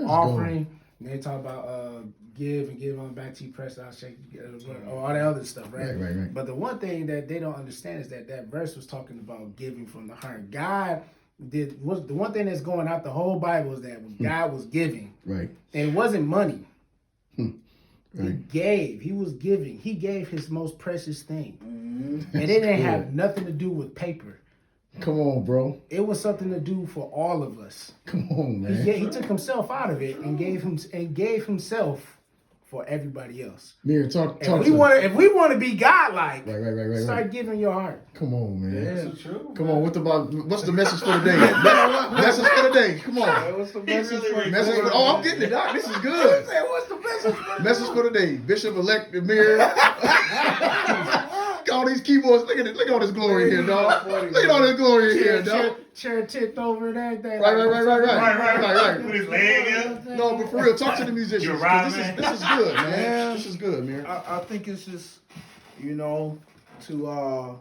offering. They talk about give and give on back to you, press out, shake, all that other stuff, right? Right. But the one thing that they don't understand is that verse was talking about giving from the heart. God the one thing that's going out the whole Bible is that God was giving, right, and it wasn't money. Right. He gave. He was giving. He gave his most precious thing, and it didn't have nothing to do with paper. Come on, bro. It was something to do for all of us. Come on, man. He took himself out of it and gave himself for everybody else. Amir, talk if we want to be godlike, right. Start giving your heart. Come on, man. Yeah, that's true. Come on, what's the message for the day? Message for the day. Come on. What's the message for Message for, I'm getting it, Doc. This is good. What's the message? Message for the day. Bishop-elect Amir. All these keyboards. Look at all this glory here, dog. Look at all this glory here, dog. Chair tipped over and everything. Right. Put his leg up. No, but for real, talk to the musicians. You're right, This is good, man. This is good, Amir. I think it's just, to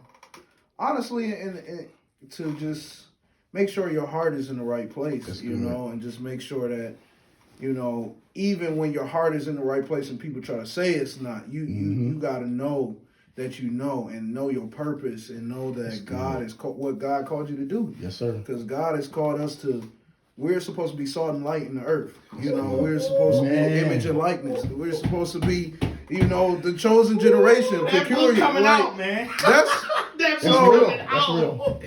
honestly and to just make sure your heart is in the right place, and just make sure that, even when your heart is in the right place and people try to say it's not, you got to know that and know your purpose and know that God is what God called you to do. Yes, sir. Because God has called us to. We're supposed to be salt and light in the earth. We're supposed to be image and likeness. We're supposed to be, the chosen generation, peculiar. Coming out, man. That's real.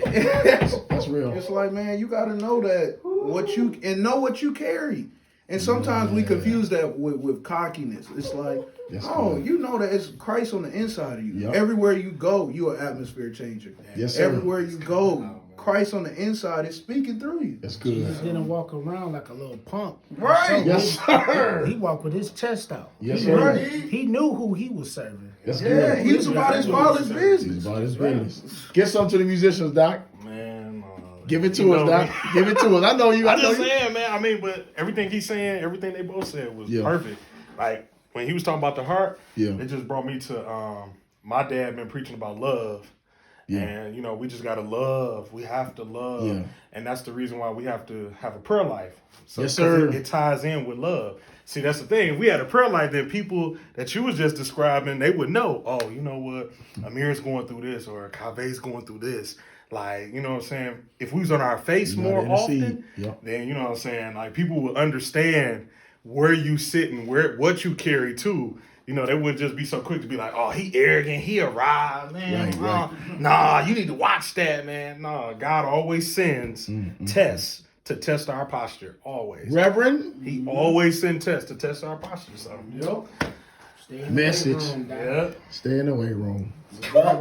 That's real. It's like, man, you got to know that know what you carry. And sometimes we confuse that with cockiness. It's like, you know that it's Christ on the inside of you. Yep. Everywhere you go, you're an atmosphere changer. Yes, sir. Everywhere you go, Christ on the inside is speaking through you. That's good. He didn't walk around like a little punk. Right. Yes, sir. He walked with his chest out. Yes, sir. He knew who he was serving. That's good. He was about his father's He's business. about his business. Get something to the musicians, Doc. Man, give it to us, Doc. Give it to us. I know you. I'm just saying, man. I mean, but everything he's saying, everything they both said was perfect. Like when he was talking about the heart, it just brought me to my dad been preaching about love. Yeah. And, we just got to love. We have to love. Yeah. And that's the reason why we have to have a prayer life. So, yes, sir. It ties in with love. See, that's the thing. If we had a prayer life, then people that you was just describing, they would know, oh, you know what? Amir's going through this or Kave's going through this. Like, you know what I'm saying? If we was on our face more often, then, you know what I'm saying? Like, people would understand where you sit and what you carry too. They wouldn't just be so quick to be like, oh, he arrogant, he arrived, man. Right. Nah, you need to watch that, man. Nah, God always sends tests to test our posture, always. Reverend? He always sends tests to test our posture. So, Message. Stay in the weight room. Stay in the weight room.